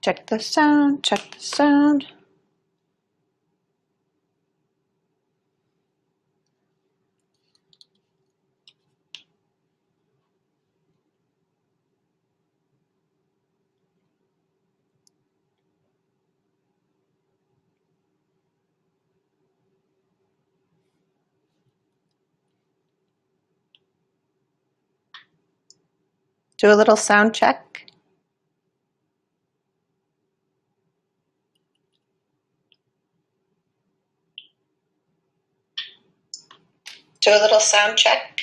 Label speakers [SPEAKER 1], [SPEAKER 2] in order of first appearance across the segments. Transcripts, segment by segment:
[SPEAKER 1] Check the sound, check the sound. Do a little sound check. Do a little sound check.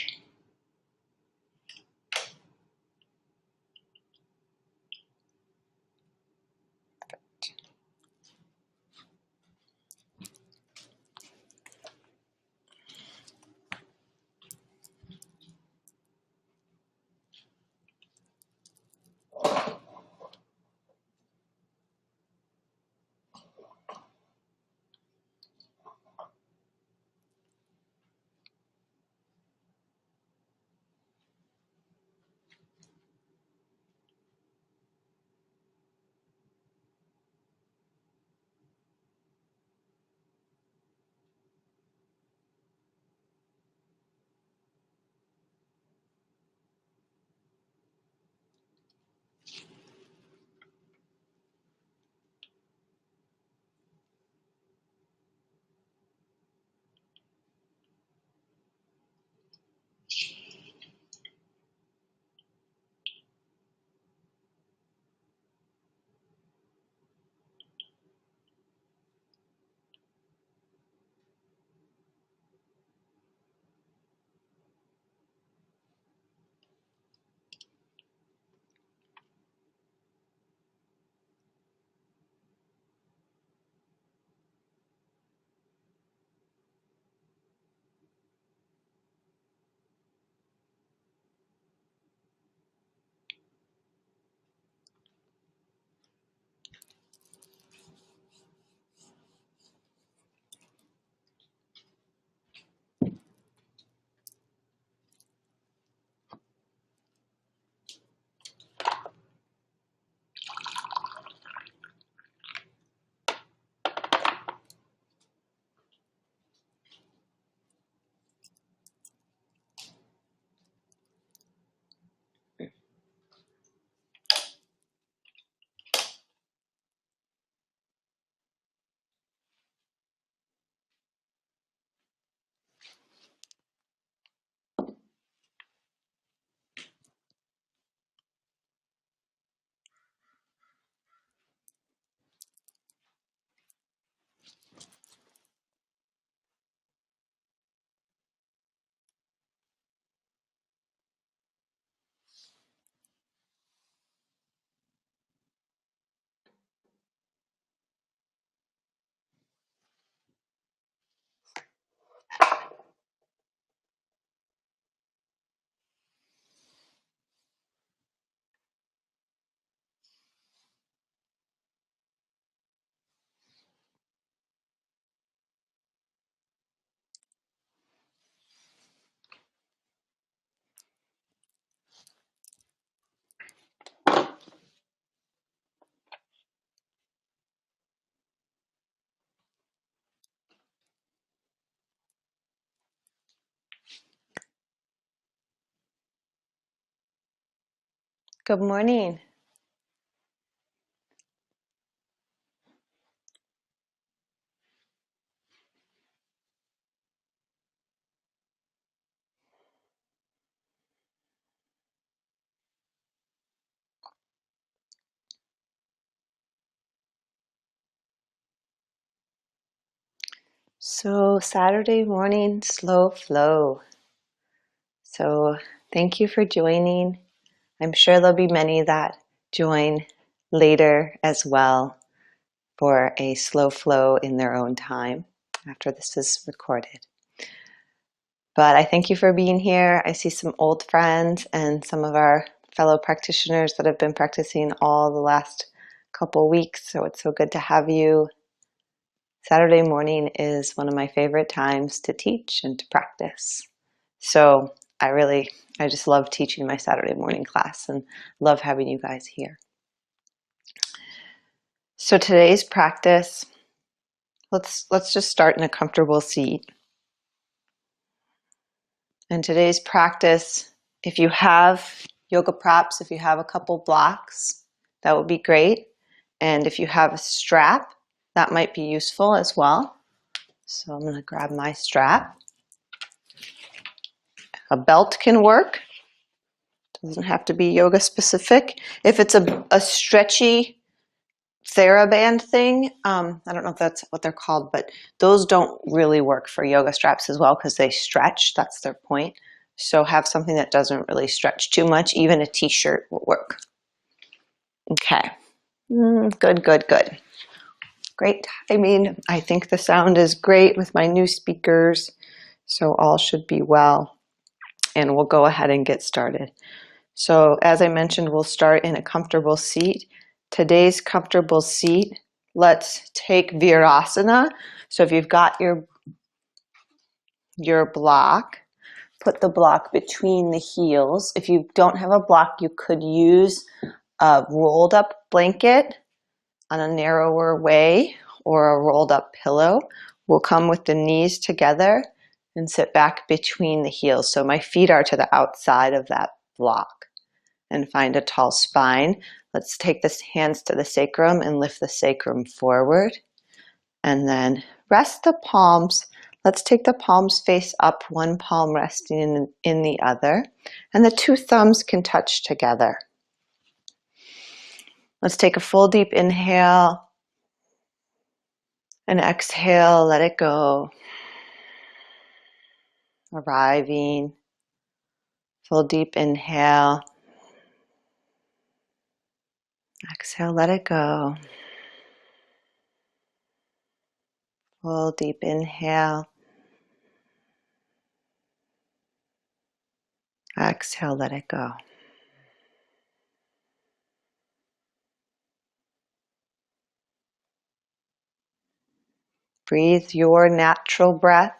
[SPEAKER 1] Good morning. So Saturday morning, slow flow. So thank you for joining. I'm sure there'll be many that join later as well for a slow flow in their own time after this is recorded. But I thank you for being here. I see some old friends and some of our fellow practitioners that have been practicing all the last couple weeks. So it's so good to have you. Saturday morning is one of my favorite times to teach and to practice. So I just love teaching my Saturday morning class and love having you guys here. So today's practice, let's just start in a comfortable seat. And today's practice, if you have yoga props, if you have a couple blocks, that would be great. And if you have a strap, that might be useful as well. So I'm going to grab my strap. A belt can work. Doesn't have to be yoga specific. If it's a stretchy TheraBand thing, I don't know if that's what they're called, but those don't really work for yoga straps as well because they stretch. That's their point. So have something that doesn't really stretch too much. Even a t-shirt will work. Okay. Good, good, good. Great. I mean, I think the sound is great with my new speakers, so all should be well. And we'll go ahead and get started. So as I mentioned, we'll start in a comfortable seat. Today's comfortable seat, let's take Virasana. So if you've got your block, put the block between the heels. If you don't have a block, you could use a rolled up blanket on a narrower way or a rolled up pillow. We'll come with the knees together and sit back between the heels. So my feet are to the outside of that block. And find a tall spine. Let's take the hands to the sacrum and lift the sacrum forward. And then rest the palms. Let's take the palms face up, one palm resting in the other. And the two thumbs can touch together. Let's take a full deep inhale. And exhale, let it go. Arriving. Full deep inhale. Exhale, let it go. Full deep inhale. Exhale, let it go. Breathe your natural breath.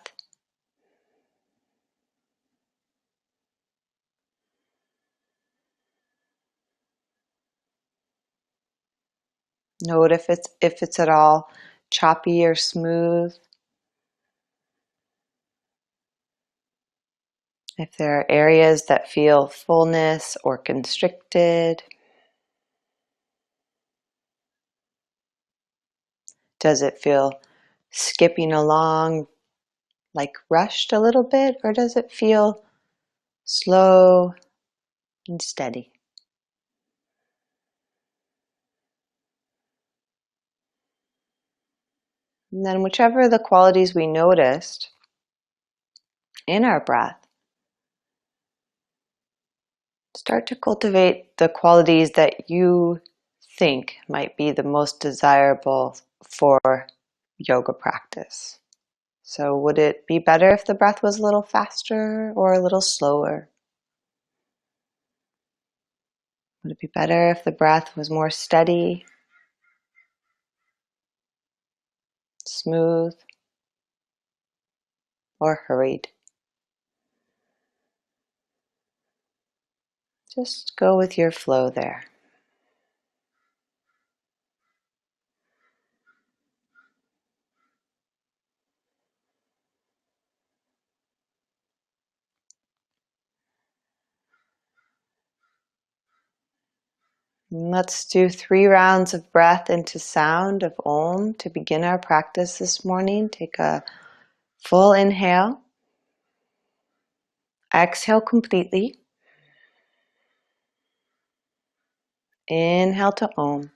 [SPEAKER 1] Note if it's at all choppy or smooth. If there are areas that feel fullness or constricted. Does it feel skipping along, like rushed a little bit, or does it feel slow and steady? And then whichever the qualities we noticed in our breath, start to cultivate the qualities that you think might be the most desirable for yoga practice. So would it be better if the breath was a little faster or a little slower? Would it be better if the breath was more steady, smooth, or hurried? Just go with your flow there. Let's do 3 rounds of breath into sound of Om to begin our practice this morning. Take a full inhale. Exhale completely. Inhale to Om.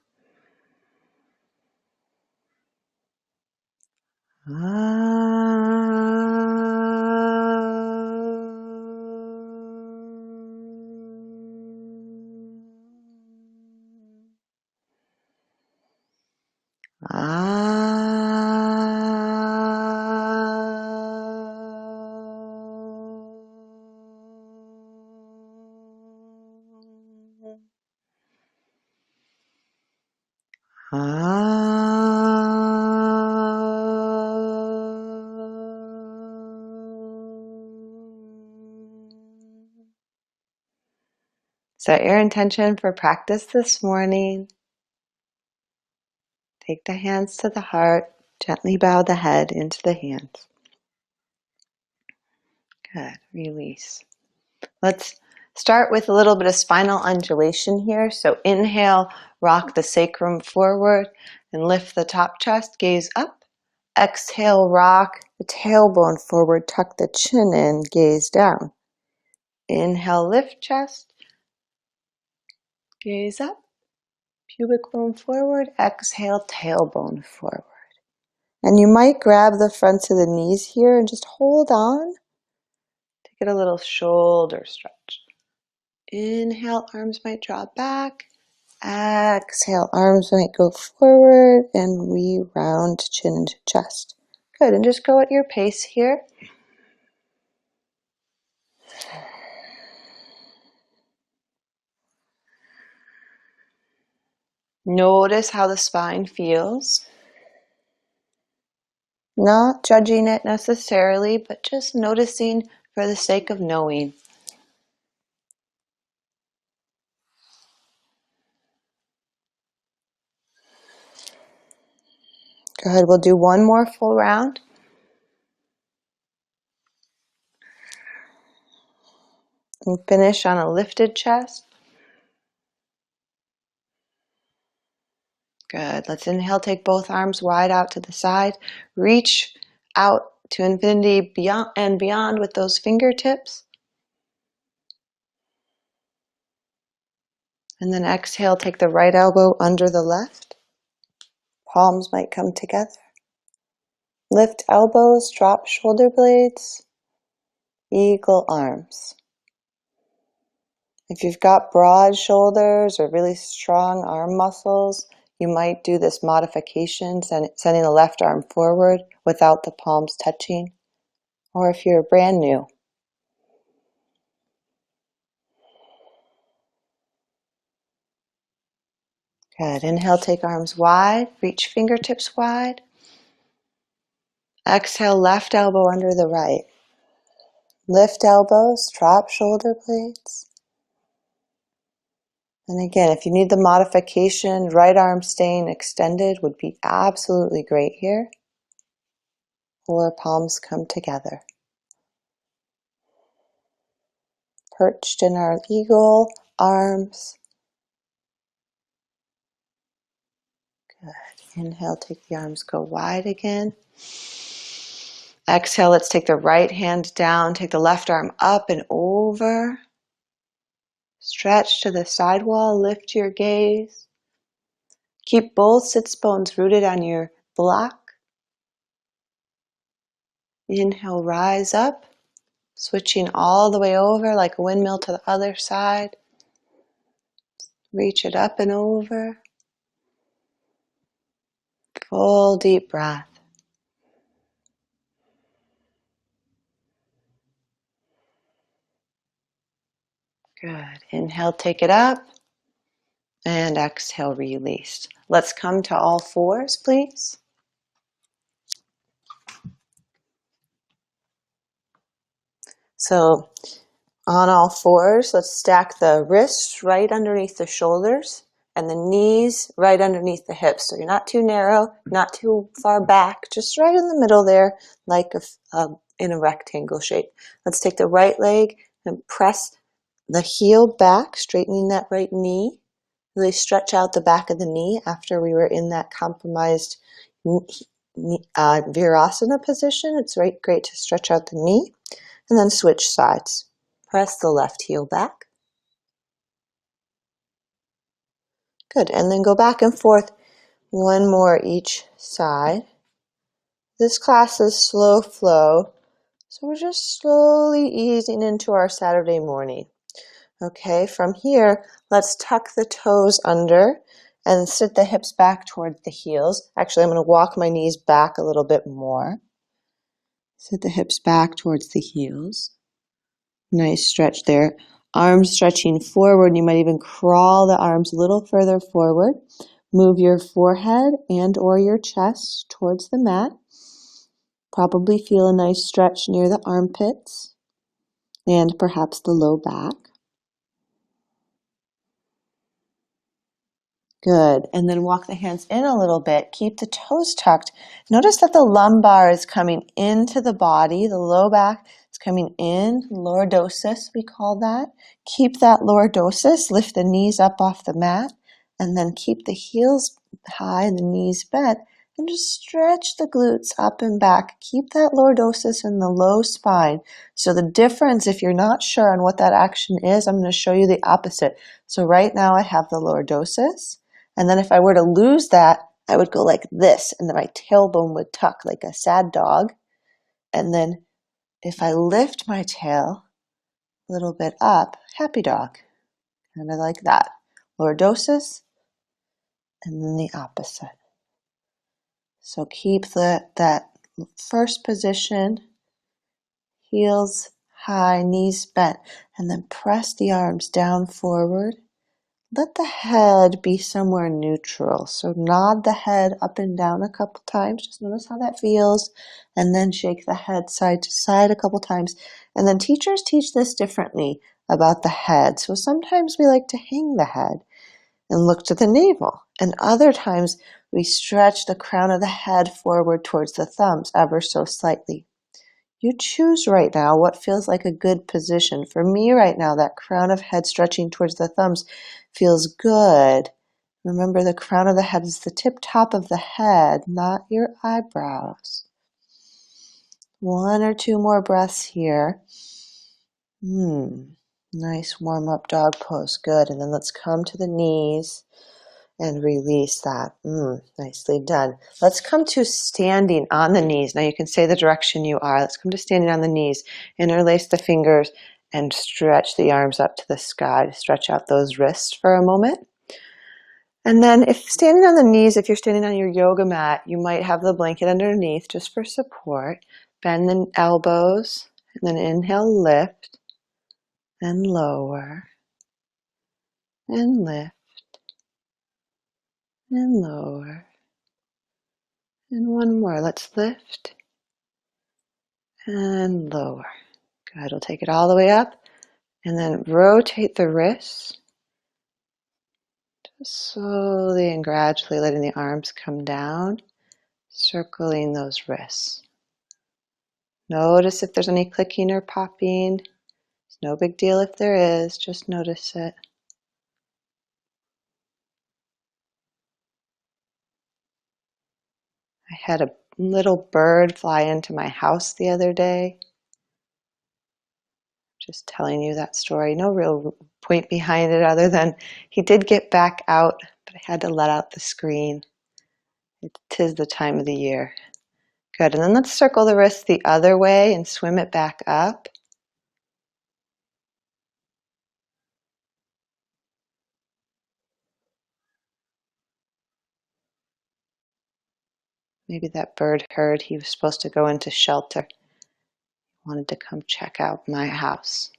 [SPEAKER 1] Set your intention for practice this morning. Take the hands to the heart. Gently bow the head into the hands. Good. Release. Let's start with a little bit of spinal undulation here. So inhale, rock the sacrum forward and lift the top chest, gaze up. Exhale, rock the tailbone forward, tuck the chin in, gaze down. Inhale, lift chest, gaze up. Pubic bone forward, exhale, tailbone forward. And you might grab the fronts of the knees here and just hold on to get a little shoulder stretch. Inhale, arms might draw back. Exhale, arms might go forward and we round chin to chest. Good, and just go at your pace here. Notice how the spine feels. Not judging it necessarily, but just noticing for the sake of knowing. Good, we'll do one more full round. And finish on a lifted chest. Good. Let's inhale, take both arms wide out to the side. Reach out to infinity beyond and beyond with those fingertips. And then exhale, take the right elbow under the left. Palms might come together. Lift elbows, drop shoulder blades. Eagle arms. If you've got broad shoulders or really strong arm muscles, you might do this modification, sending the left arm forward without the palms touching. Or if you're brand new, good. Inhale, take arms wide, reach fingertips wide. Exhale, left elbow under the right. Lift elbows, drop shoulder blades. And again, if you need the modification, right arm staying extended would be absolutely great here. Or palms come together. Perched in our eagle arms. Good. Inhale, take the arms, go wide again. Exhale, let's take the right hand down, take the left arm up and over. Stretch to the side wall, lift your gaze. Keep both sits bones rooted on your block. Inhale, rise up, switching all the way over like a windmill to the other side. Reach it up and over. Full deep breath. Good. Inhale, take it up. And exhale, release. Let's come to all fours, please. So on all fours, let's stack the wrists right underneath the shoulders and the knees right underneath the hips. So you're not too narrow, not too far back, just right in the middle there, like in a rectangle shape. Let's take the right leg and press the heel back, straightening that right knee. Really stretch out the back of the knee after we were in that compromised Virasana position. It's great to stretch out the knee. And then switch sides. Press the left heel back. Good. And then go back and forth one more each side. This class is slow flow. So we're just slowly easing into our Saturday morning. Okay, from here, let's tuck the toes under and sit the hips back toward the heels. Actually, I'm going to walk my knees back a little bit more. Sit the hips back towards the heels. Nice stretch there. Arms stretching forward. You might even crawl the arms a little further forward. Move your forehead and or your chest towards the mat. Probably feel a nice stretch near the armpits and perhaps the low back. Good. And then walk the hands in a little bit. Keep the toes tucked. Notice that the lumbar is coming into the body. The low back is coming in. Lordosis, we call that. Keep that lordosis. Lift the knees up off the mat. And then keep the heels high and the knees bent. And just stretch the glutes up and back. Keep that lordosis in the low spine. So the difference, if you're not sure on what that action is, I'm going to show you the opposite. So right now I have the lordosis. And then if I were to lose that, I would go like this, and then my tailbone would tuck like a sad dog. And then if I lift my tail a little bit up, happy dog, kind of like that. Lordosis, and then the opposite. So keep that first position, heels high, knees bent, and then press the arms down forward. Let the head be somewhere neutral. So nod the head up and down a couple times. Just notice how that feels. And then shake the head side to side a couple times. And then teachers teach this differently about the head. So sometimes we like to hang the head and look to the navel. And other times we stretch the crown of the head forward towards the thumbs ever so slightly. You choose right now what feels like a good position. For me right now, that crown of head stretching towards the thumbs feels good. Remember, the crown of the head is the tip top of the head, not your eyebrows. 1 or 2 more breaths here. Nice warm-up dog pose. Good. And then let's come to the knees and release that. Nicely done. Let's come to standing on the knees. Now you can say the direction you are. Let's come to standing on the knees. Interlace the fingers and stretch the arms up to the sky. Stretch out those wrists for a moment. And then if standing on the knees, if you're standing on your yoga mat, you might have the blanket underneath just for support. Bend the elbows and then inhale, lift and lower and lift and lower. And one more. Let's lift and lower. Good. We'll take it all the way up and then rotate the wrists. Just slowly and gradually letting the arms come down, circling those wrists. Notice if there's any clicking or popping. It's no big deal if there is. Just notice it. I had a little bird fly into my house the other day. Just telling you that story. No real point behind it other than he did get back out, but I had to let out the screen. Tis the time of the year. Good. And then let's circle the wrist the other way and swim it back up. Maybe that bird heard he was supposed to go into shelter. He wanted to come check out my house.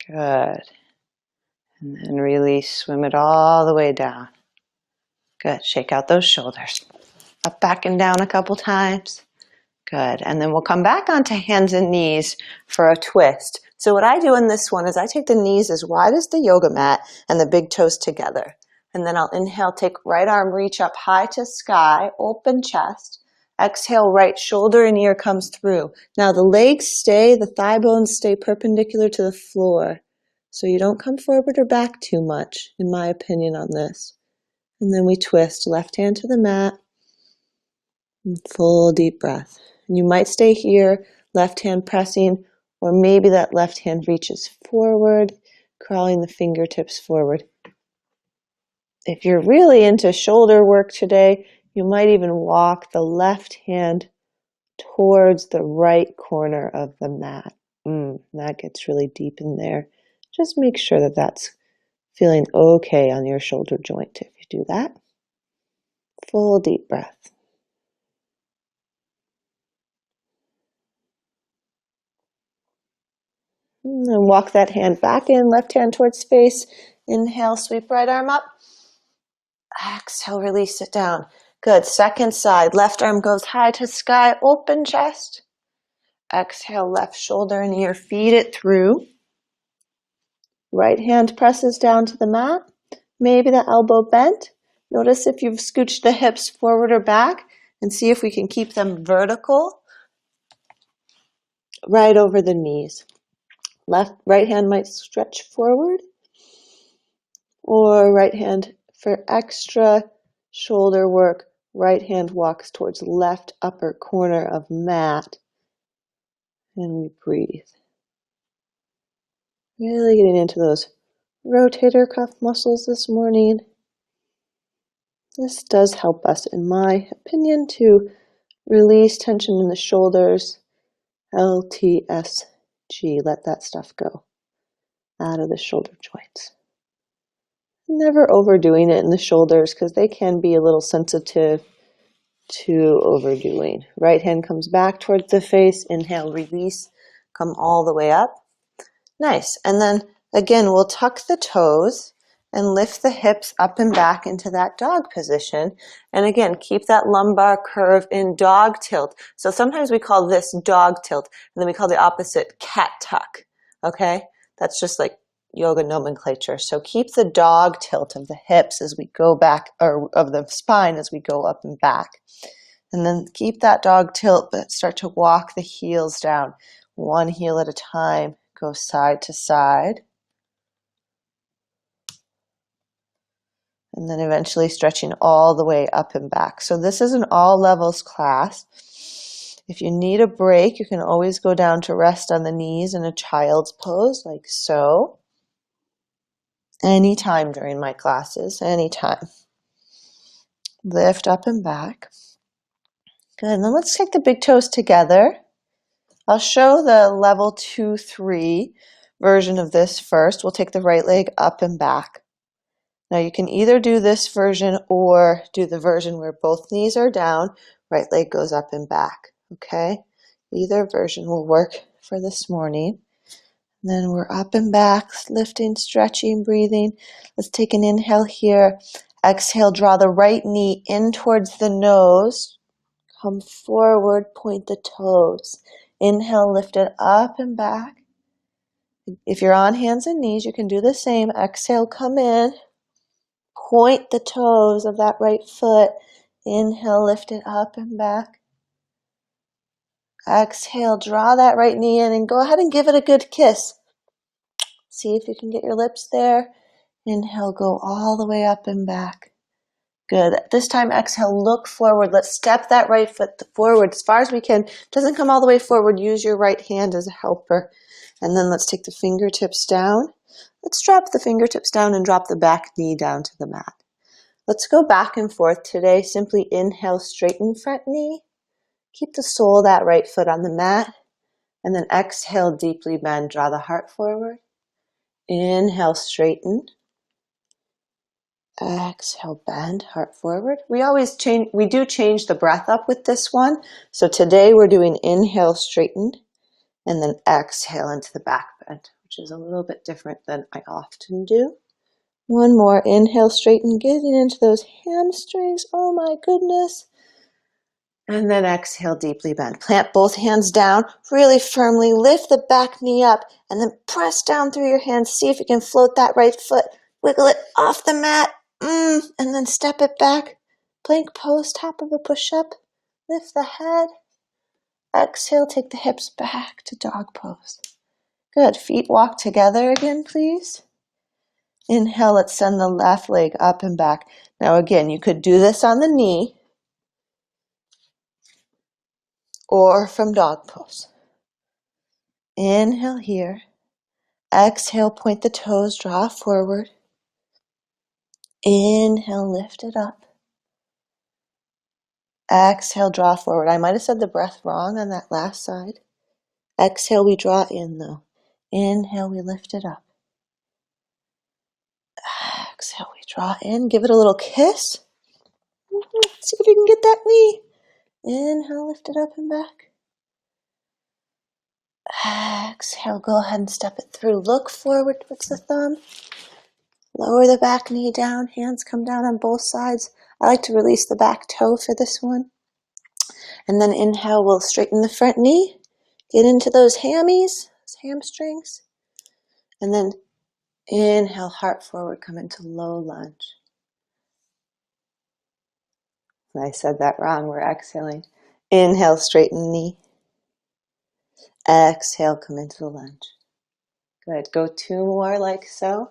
[SPEAKER 1] Good. And then release, swim it all the way down. Good. Shake out those shoulders. Up, back, and down a couple times. Good. And then we'll come back onto hands and knees for a twist. So what I do in this one is I take the knees as wide as the yoga mat and the big toes together. And then I'll inhale, take right arm, reach up high to sky, open chest. Exhale, right shoulder and ear comes through. Now the legs stay, the thigh bones stay perpendicular to the floor. So you don't come forward or back too much, in my opinion on this. And then we twist, left hand to the mat, and full deep breath. And you might stay here, left hand pressing, or maybe that left hand reaches forward, crawling the fingertips forward. If you're really into shoulder work today, you might even walk the left hand towards the right corner of the mat. That gets really deep in there. Just make sure that that's feeling okay on your shoulder joint if you do that. Full deep breath. And then walk that hand back in, left hand towards face. Inhale, sweep right arm up. Exhale, release it down. Good. Second side, left arm goes high to sky, open chest. Exhale, left shoulder and ear, feed it through. Right hand presses down to the mat. Maybe the elbow bent. Notice if you've scooched the hips forward or back and see if we can keep them vertical right over the knees. Right hand might stretch forward, or right hand for extra shoulder work. Right hand walks towards left upper corner of mat. And we breathe. Really getting into those rotator cuff muscles this morning. This does help us, in my opinion, to release tension in the shoulders. L.Ac. Let that stuff go out of the shoulder joints. Never overdoing it in the shoulders because they can be a little sensitive to overdoing. Right hand comes back towards the face. Inhale, release. Come all the way up. Nice. And then again, we'll tuck the toes and lift the hips up and back into that dog position. And again, keep that lumbar curve in dog tilt. So sometimes we call this dog tilt, and then we call the opposite cat tuck. Okay? That's just like yoga nomenclature. So keep the dog tilt of the hips as we go back, or of the spine as we go up and back. And then keep that dog tilt, but start to walk the heels down, one heel at a time. Go side to side. And then eventually stretching all the way up and back. So this is an all levels class. If you need a break, you can always go down to rest on the knees in a child's pose, like so. Anytime during my classes, anytime. Lift up and back. Good, and then let's take the big toes together. I'll show the level 2-3 version of this first. We'll take the right leg up and back. Now you can either do this version or do the version where both knees are down, right leg goes up and back, okay? Either version will work for this morning. And then we're up and back, lifting, stretching, breathing. Let's take an inhale here. Exhale, draw the right knee in towards the nose. Come forward, point the toes. Inhale, lift it up and back. If you're on hands and knees, you can do the same. Exhale, come in. Point the toes of that right foot. Inhale, lift it up and back. Exhale, draw that right knee in and go ahead and give it a good kiss. See if you can get your lips there. Inhale, go all the way up and back. Good. This time, exhale, look forward. Let's step that right foot forward as far as we can. Doesn't come all the way forward. Use your right hand as a helper. And then let's take the fingertips down. Let's drop the fingertips down and drop the back knee down to the mat. Let's go back and forth today. Simply inhale, straighten front knee. Keep the sole of that right foot on the mat. And then exhale, deeply bend. Draw the heart forward. Inhale, straighten. Exhale, bend, heart forward. We do change the breath up with this one. So today we're doing inhale, straighten, and then exhale into the back bend, which is a little bit different than I often do. One more, inhale, straighten, getting into those hamstrings. Oh my goodness. And then exhale, deeply bend. Plant both hands down, really firmly lift the back knee up, and then press down through your hands. See if you can float that right foot. Wiggle it off the mat. And then step it back. Plank pose, top of a push-up. Lift the head. Exhale, take the hips back to dog pose. Good. Feet walk together again, please. Inhale, let's send the left leg up and back. Now again, you could do this on the knee or from dog pose. Inhale here. Exhale, point the toes, draw forward. Inhale, lift it up. Exhale, draw forward. I might have said the breath wrong on that last side. Exhale, we draw in though. Inhale, we lift it up. Exhale, we draw in. Give it a little kiss. See if you can get that knee. Inhale, lift it up and back. Exhale, go ahead and step it through. Look forward towards the thumb. Lower the back knee down. Hands come down on both sides. I like to release the back toe for this one. And then inhale, we'll straighten the front knee. Get into those hammies, those hamstrings. And then inhale, heart forward, come into low lunge. I said that wrong, we're exhaling. Inhale, straighten the knee. Exhale, come into the lunge. Good, go 2 more like so.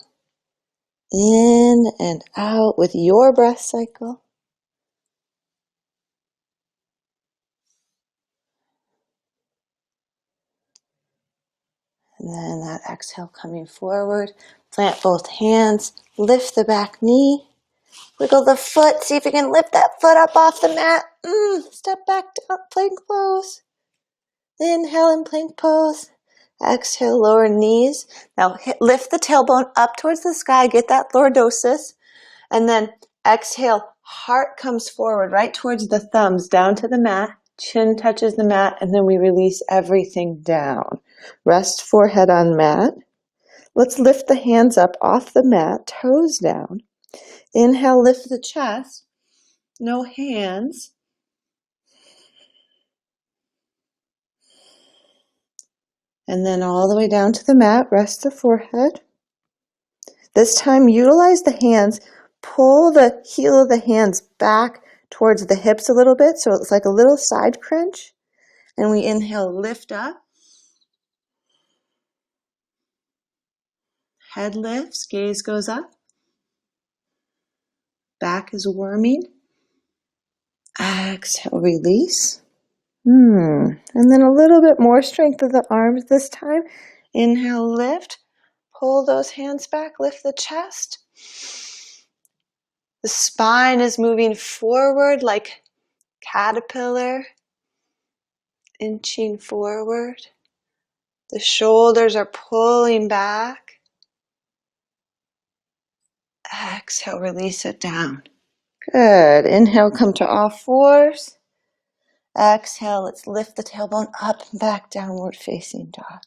[SPEAKER 1] In and out with your breath cycle. And then that exhale coming forward. Plant both hands, lift the back knee. Wiggle the foot, see if you can lift that foot up off the mat. Step back down, plank pose. Inhale in plank pose. Exhale, lower knees. Now lift the tailbone up towards the sky, get that lordosis. And then exhale, heart comes forward right towards the thumbs, down to the mat. Chin touches the mat, and then we release everything down. Rest forehead on mat. Let's lift the hands up off the mat, toes down. Inhale, lift the chest. No hands. And then all the way down to the mat, rest the forehead. This time, utilize the hands. Pull the heel of the hands back towards the hips a little bit, so it's like a little side crunch. And we inhale, lift up. Head lifts, gaze goes up. Back is warming. Exhale, release. And then a little bit more strength of the arms this time. Inhale, lift. Pull those hands back, lift the chest. The spine is moving forward like caterpillar, inching forward. The shoulders are pulling back. Exhale, release it down. Good. Inhale, come to all fours. Exhale, let's lift the tailbone up and back, downward facing dog.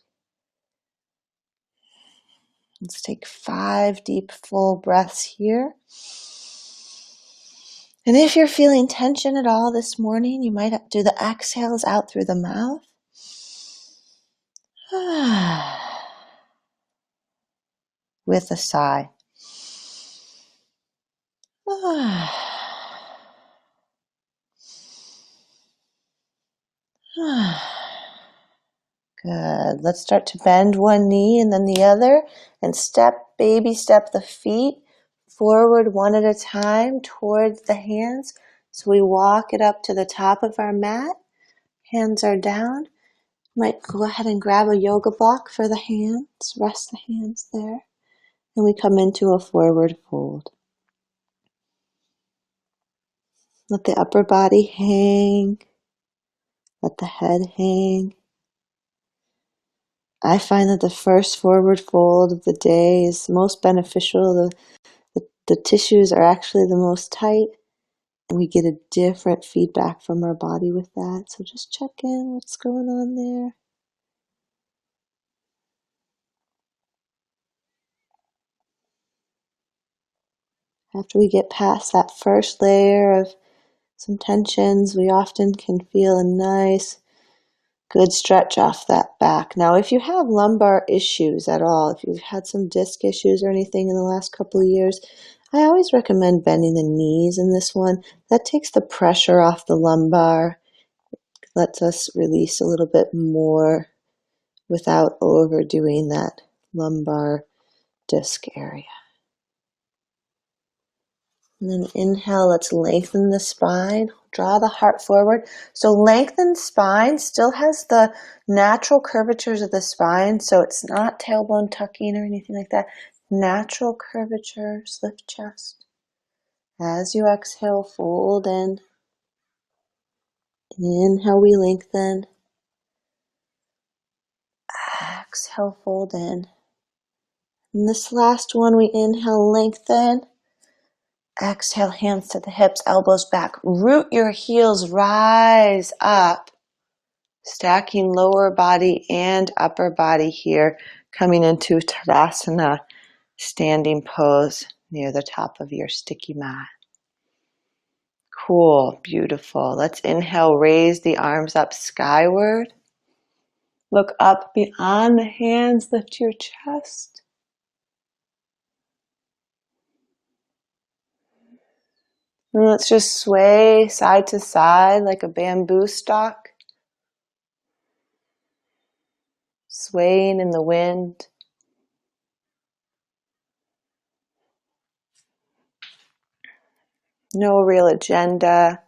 [SPEAKER 1] Let's take 5 deep, full breaths here. And if you're feeling tension at all this morning, you might do the exhales out through the mouth. With a sigh. Good. Let's start to bend one knee and then the other, and baby step the feet forward one at a time towards the hands. So we walk it up to the top of our mat. Hands are down. Might go ahead and grab a yoga block for the hands. Rest the hands there. And we come into a forward fold. Let the upper body hang. Let the head hang. I find that the first forward fold of the day is most beneficial. The tissues are actually the most tight, and we get a different feedback from our body with that. So just check in what's going on there. After we get past that first layer of some tensions, we often can feel a nice, good stretch off that back. Now, if you have lumbar issues at all, if you've had some disc issues or anything in the last couple of years, I always recommend bending the knees in this one. That takes the pressure off the lumbar, lets us release a little bit more without overdoing that lumbar disc area. And then inhale, let's lengthen the spine, draw the heart forward. So lengthened spine still has the natural curvatures of the spine, so it's not tailbone tucking or anything like that. Natural curvatures, lift chest. As you exhale, fold in. Inhale, we lengthen. Exhale, fold in. And this last one, we inhale, lengthen. Exhale, hands to the hips, elbows back. Root your heels, rise up. Stacking lower body and upper body here, coming into Tadasana, standing pose near the top of your sticky mat. Cool, beautiful. Let's inhale, raise the arms up skyward. Look up beyond the hands, lift your chest. And let's just sway side to side like a bamboo stalk, swaying in the wind. No real agenda.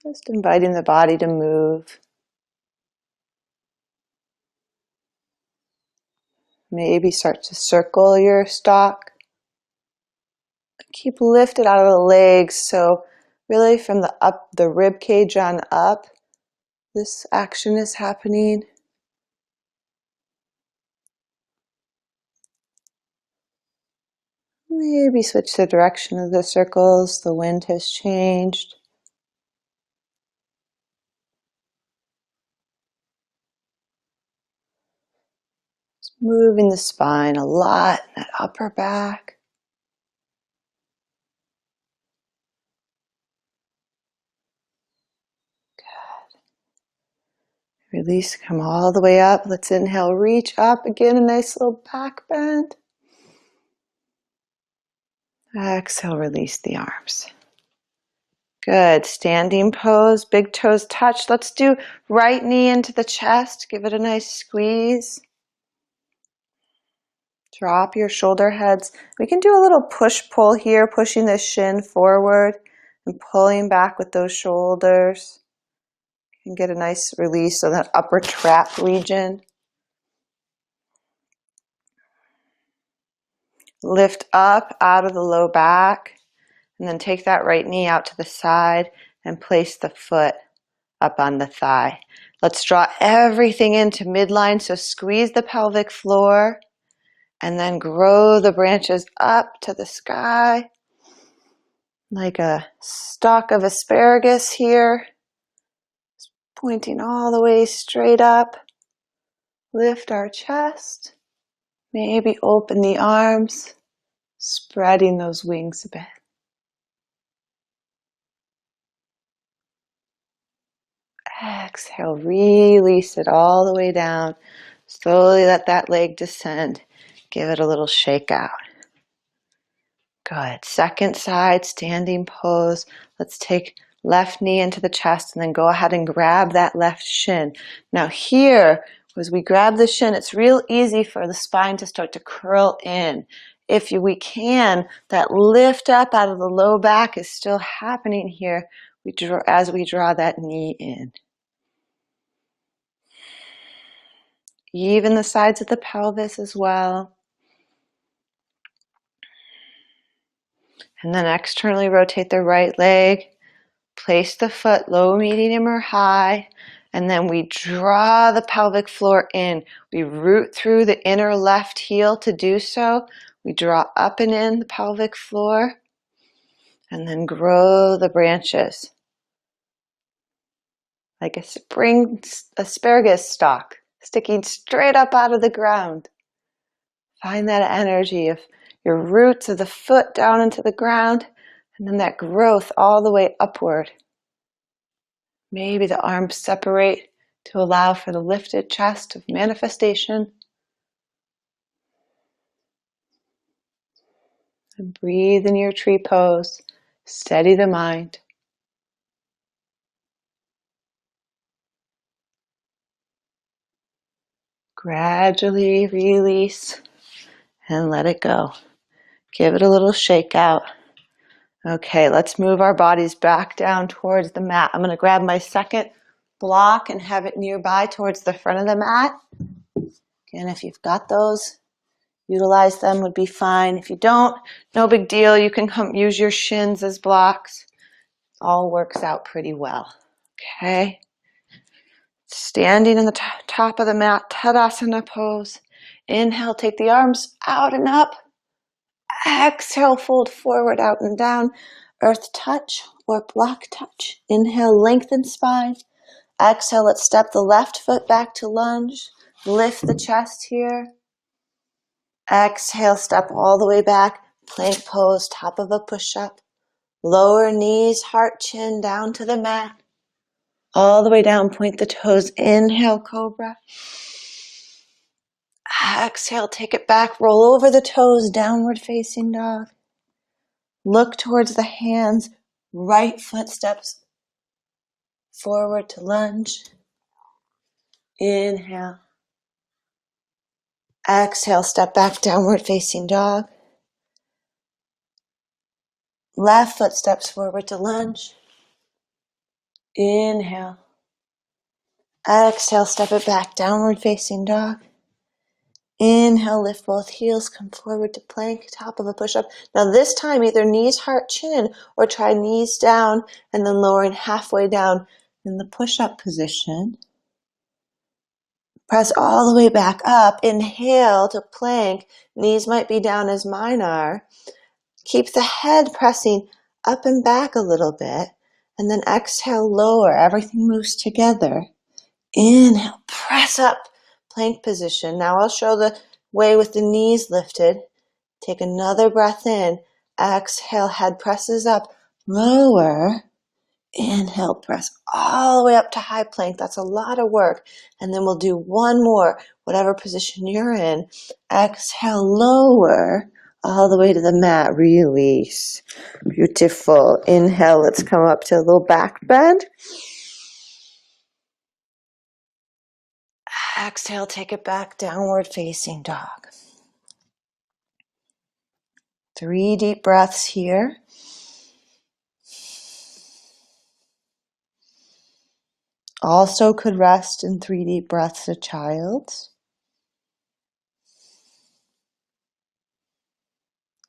[SPEAKER 1] Just inviting the body to move. Maybe start to circle your stalk. Keep lifted out of the legs, so really from the rib cage on up, this action is happening. Maybe switch the direction of the circles. The wind has changed. Just moving the spine a lot, that upper back. Release, come all the way up. Let's inhale, reach up. Again, a nice little back bend. Exhale, release the arms. Good, standing pose, big toes touch. Let's do right knee into the chest. Give it a nice squeeze. Drop your shoulder heads. We can do a little push-pull here, pushing the shin forward and pulling back with those shoulders. You can get a nice release of that upper trap region. Lift up out of the low back, and then take that right knee out to the side and place the foot up on the thigh. Let's draw everything into midline, so squeeze the pelvic floor, and then grow the branches up to the sky, like a stalk of asparagus here, pointing all the way straight up. Lift our chest, maybe open the arms, spreading those wings a bit. Exhale, release it all the way down. Slowly let that leg descend. Give it a little shake out. Good. Second side, standing pose. Let's take left knee into the chest and then go ahead and grab that left shin. Now here, as we grab the shin, it's real easy for the spine to start to curl in. If we can, that lift up out of the low back is still happening here as we draw that knee in. Even the sides of the pelvis as well. And then externally rotate the right leg. Place the foot low, medium, or high. And then we draw the pelvic floor in. We root through the inner left heel to do so. We draw up and in the pelvic floor. And then grow the branches. Like a spring asparagus stalk, sticking straight up out of the ground. Find that energy of your roots of the foot down into the ground, and then that growth all the way upward. Maybe the arms separate to allow for the lifted chest of manifestation. And breathe in your tree pose. Steady the mind. Gradually release and let it go. Give it a little shake out. Okay, let's move our bodies back down towards the mat. I'm going to grab my second block and have it nearby towards the front of the mat. Again, if you've got those, utilize them would be fine. If you don't, no big deal. You can use your shins as blocks. All works out pretty well. Okay. Standing in the top of the mat, Tadasana pose. Inhale, take the arms out and up. Exhale, fold forward, out and down. Earth touch or block touch. Inhale, lengthen spine. Exhale, let's step the left foot back to lunge. Lift the chest here. Exhale, step all the way back. Plank pose, top of a push-up. Lower knees, heart, chin down to the mat. All the way down, point the toes. Inhale, cobra. Exhale, take it back. Roll over the toes, downward facing dog. Look towards the hands. Right foot steps forward to lunge. Inhale. Exhale, step back, downward facing dog. Left foot steps forward to lunge. Inhale. Exhale, step it back, downward facing dog. Inhale, lift both heels, come forward to plank, top of a push-up. Now this time, either knees, heart, chin, or try knees down and then lowering halfway down in the push-up position. Press all the way back up. Inhale to plank. Knees might be down as mine are. Keep the head pressing up and back a little bit. And then exhale, lower. Everything moves together. Inhale, press up, plank position. Now I'll show the way with the knees lifted. Take another breath in. Exhale, head presses up, lower. Inhale, press all the way up to high plank. That's a lot of work. And then we'll do one more, whatever position you're in. Exhale, lower, all the way to the mat. Release. Beautiful. Inhale, let's come up to a little back bend. Exhale, take it back, downward facing dog. 3 deep breaths here. Also could rest in 3 deep breaths a child.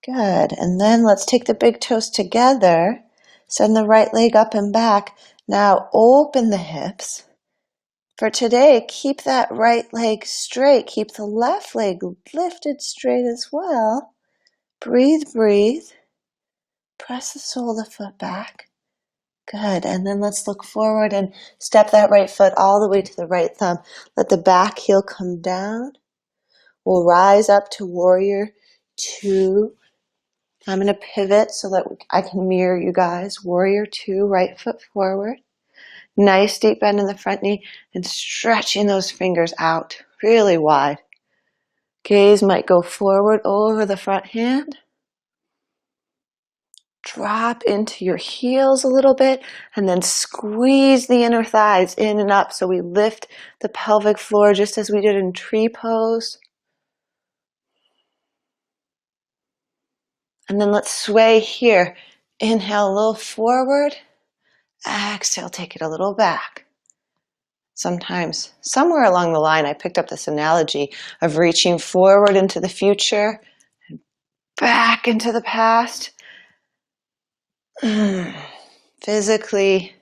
[SPEAKER 1] Good. And then let's take the big toes together. Send the right leg up and back. Now open the hips. For today, keep that right leg straight. Keep the left leg lifted straight as well. Breathe, breathe. Press the sole of the foot back. Good. And then let's look forward and step that right foot all the way to the right thumb. Let the back heel come down. We'll rise up to warrior 2. I'm going to pivot so that I can mirror you guys. Warrior 2, right foot forward. Nice deep bend in the front knee and stretching those fingers out really wide. Gaze might go forward over the front hand. Drop into your heels a little bit and then squeeze the inner thighs in and up so we lift the pelvic floor just as we did in tree pose. And then let's sway here. Inhale a little forward. Exhale, take it a little back. Sometimes, somewhere along the line, I picked up this analogy of reaching forward into the future and back into the past. Physically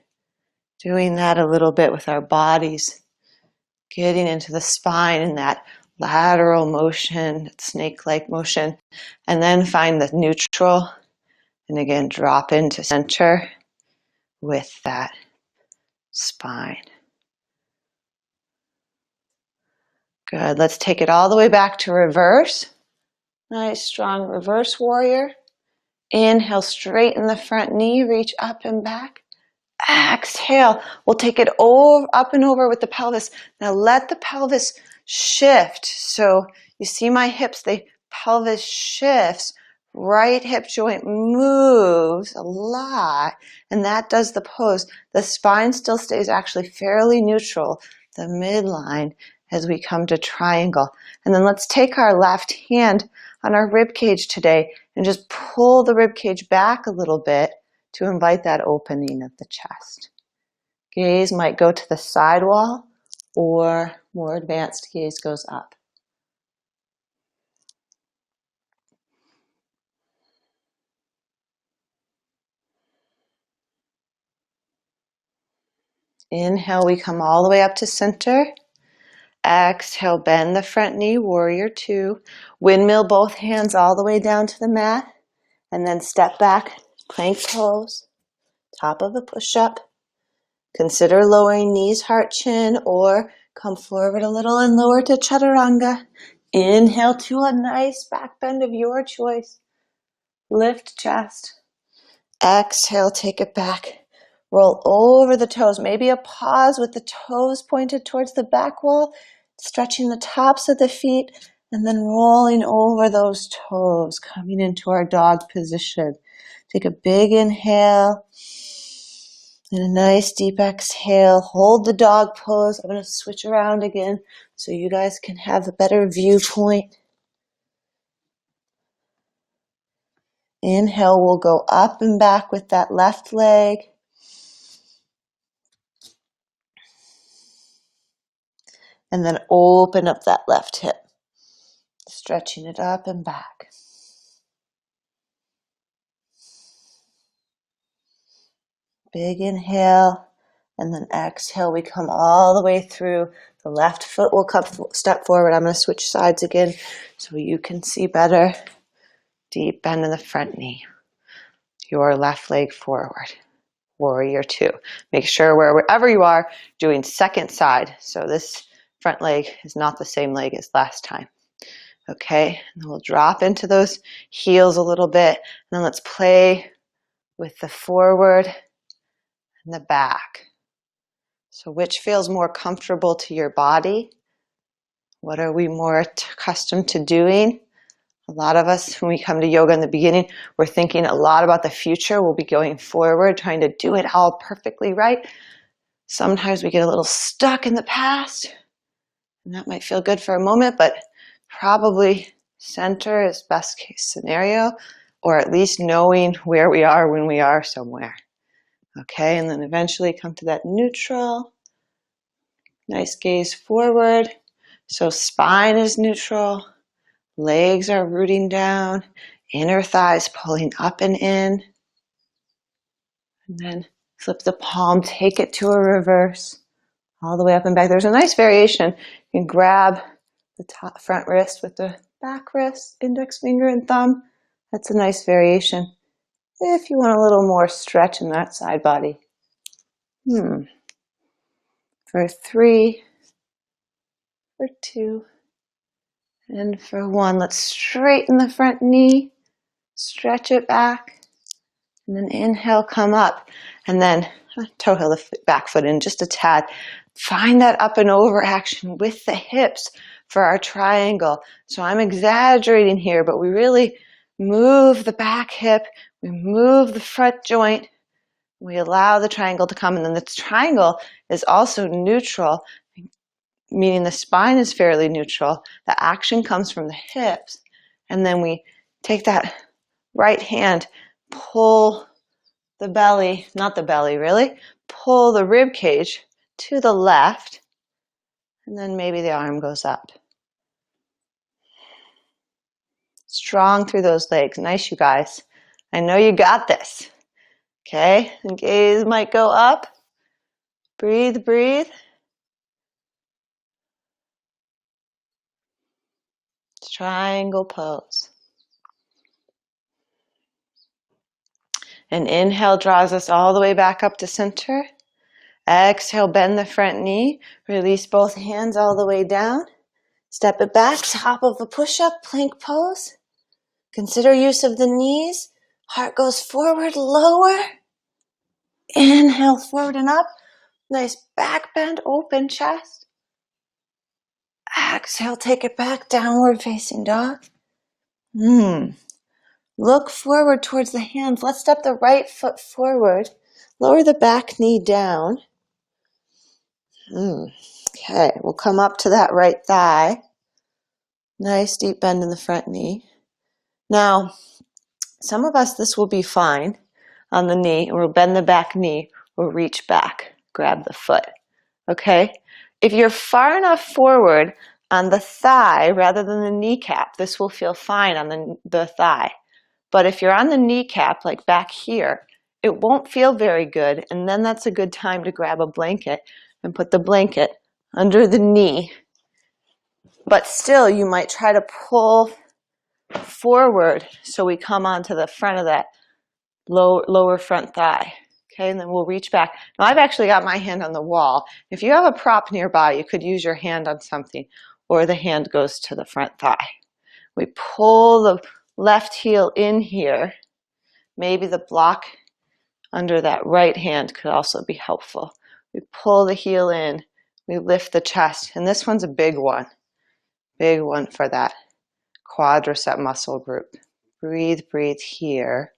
[SPEAKER 1] doing that a little bit with our bodies, getting into the spine in that lateral motion, snake-like motion, and then find the neutral, and again, drop into center with that spine. Good. Let's take it all the way back to reverse. Nice, strong reverse warrior. Inhale, straighten the front knee, reach up and back. Exhale. We'll take it over, up and over with the pelvis. Now let the pelvis shift. So you see my hips, the pelvis shifts. Right hip joint moves a lot, and that does the pose. The spine still stays actually fairly neutral, the midline, as we come to triangle. And then let's take our left hand on our rib cage today and just pull the rib cage back a little bit to invite that opening of the chest. Gaze might go to the side wall, or more advanced gaze goes up. Inhale, we come all the way up to center. Exhale, bend the front knee, warrior 2. Windmill both hands all the way down to the mat. And then step back, plank pose, top of a push-up. Consider lowering knees, heart, chin, or come forward a little and lower to chaturanga. Inhale to a nice back bend of your choice. Lift chest. Exhale, take it back. Roll over the toes. Maybe a pause with the toes pointed towards the back wall, stretching the tops of the feet, and then rolling over those toes, coming into our dog position. Take a big inhale and a nice deep exhale. Hold the dog pose. I'm going to switch around again so you guys can have a better viewpoint. Inhale, we'll go up and back with that left leg. And then open up that left hip, stretching it up and back. Big inhale, and then exhale. We come all the way through. The left foot will come step forward. I'm going to switch sides again so you can see better. Deep bend in the front knee. Your left leg forward. Warrior two. Make sure wherever you are, doing second side. So this front leg is not the same leg as last time. Okay, and we'll drop into those heels a little bit. And then let's play with the forward and the back. So which feels more comfortable to your body? What are we more accustomed to doing? A lot of us, when we come to yoga in the beginning, we're thinking a lot about the future. We'll be going forward, trying to do it all perfectly right. Sometimes we get a little stuck in the past, and that might feel good for a moment, but probably center is best case scenario, or at least knowing where we are when we are somewhere. Okay, and then eventually come to that neutral. Nice gaze forward. So spine is neutral. Legs are rooting down. Inner thighs pulling up and in. And then flip the palm, take it to a reverse. All the way up and back. There's a nice variation. You can grab the top front wrist with the back wrist, index finger and thumb. That's a nice variation. If you want a little more stretch in that side body. For 3, for 2, and for 1. Let's straighten the front knee, stretch it back, and then inhale, come up, and then toe heel the back foot in just a tad. Find that up and over action with the hips for our triangle. So I'm exaggerating here, but we really move the back hip, we move the front joint, we allow the triangle to come, and then the triangle is also neutral, meaning the spine is fairly neutral. The action comes from the hips, and then we take that right hand, pull the belly, not the belly really, pull the rib cage to the left, and then maybe the arm goes up. Strong through those legs. Nice, you guys. I know you got this. Okay, the gaze might go up. Breathe, breathe. Triangle pose. And inhale draws us all the way back up to center. Exhale, bend the front knee. Release both hands all the way down. Step it back, top of a push-up, plank pose. Consider use of the knees. Heart goes forward, lower. Inhale, forward and up. Nice back bend, open chest. Exhale, take it back, downward facing dog. Look forward towards the hands. Let's step the right foot forward. Lower the back knee down. Okay, we'll come up to that right thigh. Nice deep bend in the front knee. Now, some of us, this will be fine on the knee. We'll bend the back knee. We'll reach back, grab the foot. Okay? If you're far enough forward on the thigh rather than the kneecap, this will feel fine on the thigh. But if you're on the kneecap, like back here, it won't feel very good. And then that's a good time to grab a blanket and put the blanket under the knee. But still, you might try to pull forward so we come onto the front of that lower front thigh. Okay, and then we'll reach back. Now I've actually got my hand on the wall. If you have a prop nearby, you could use your hand on something, or the hand goes to the front thigh. We pull the left heel in here. Maybe the block under that right hand could also be helpful. We pull the heel in, we lift the chest, and this one's a big one for that quadricep muscle group. Breathe, breathe here.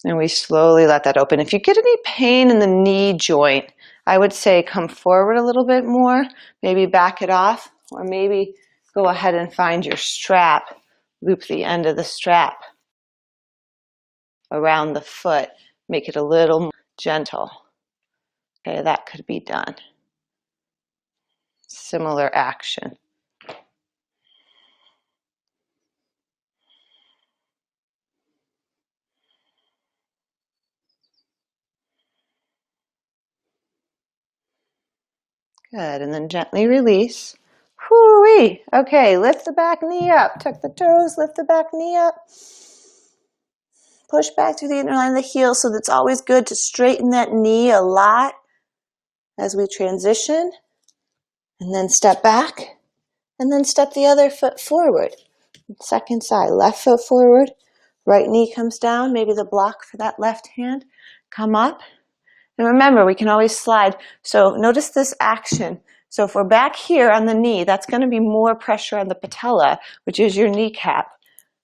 [SPEAKER 1] And we slowly let that open. If you get any pain in the knee joint, I would say come forward a little bit more, maybe back it off, or maybe go ahead and find your strap, loop the end of the strap around the foot, make it a little more gentle. Okay, that could be done. Similar action. Good, and then gently release. Whoo-wee. Okay, lift the back knee up. Tuck the toes, lift the back knee up. Push back through the inner line of the heel, so that's always good to straighten that knee a lot as we transition. And then step back, and then step the other foot forward. Second side, left foot forward, right knee comes down, maybe the block for that left hand. Come up. And remember, we can always slide. So notice this action. So if we're back here on the knee, that's going to be more pressure on the patella, which is your kneecap.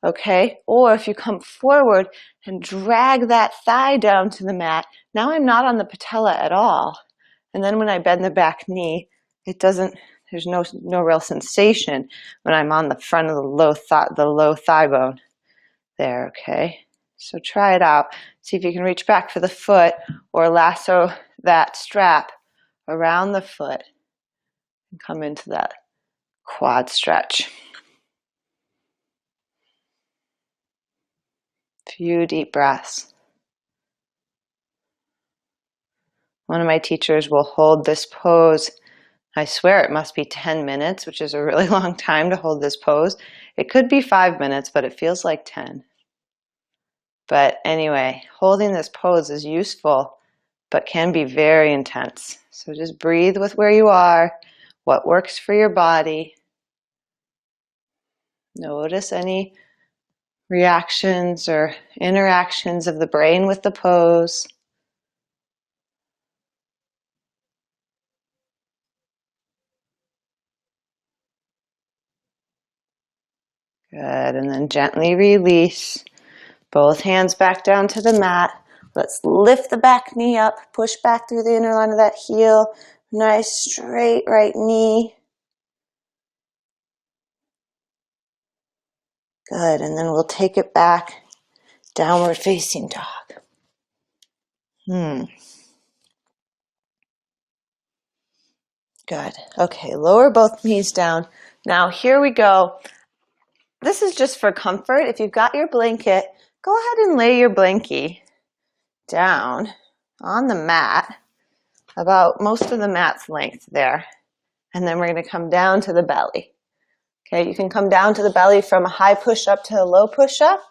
[SPEAKER 1] Okay? Or if you come forward and drag that thigh down to the mat, now I'm not on the patella at all. And then when I bend the back knee, there's no real sensation when I'm on the front of the low thigh bone. There, okay? So try it out. See if you can reach back for the foot or lasso that strap around the foot and come into that quad stretch. Few deep breaths. One of my teachers will hold this pose. I swear it must be 10 minutes, which is a really long time to hold this pose. It could be 5 minutes, but it feels like 10. But anyway, holding this pose is useful, but can be very intense. So just breathe with where you are, what works for your body. Notice any reactions or interactions of the brain with the pose. Good, and then gently release. Both hands back down to the mat. Let's lift the back knee up, push back through the inner line of that heel. Nice straight right knee. Good, and then we'll take it back, downward facing dog. Good. Okay, lower both knees down. Now here we go. This is just for comfort. If you've got your blanket, go ahead and lay your blankie down on the mat, about most of the mat's length there. And then we're going to come down to the belly. Okay, you can come down to the belly from a high push-up to a low push-up,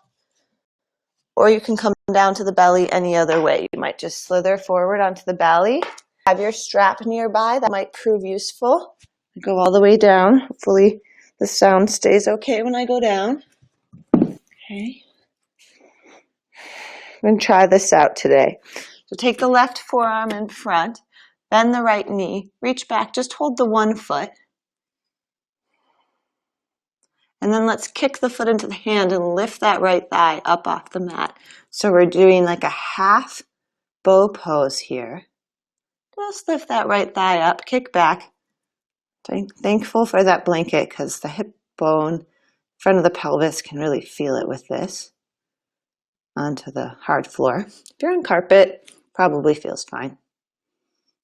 [SPEAKER 1] or you can come down to the belly any other way. You might just slither forward onto the belly. Have your strap nearby. That might prove useful. Go all the way down. Hopefully the sound stays okay when I go down. Okay. I'm going to try this out today. So take the left forearm in front, bend the right knee, reach back, just hold the one foot. And then let's kick the foot into the hand and lift that right thigh up off the mat. So we're doing like a half bow pose here. Just lift that right thigh up, kick back. Thankful for that blanket because the hip bone, front of the pelvis can really feel it with this onto the hard floor. If you're on carpet, probably feels fine.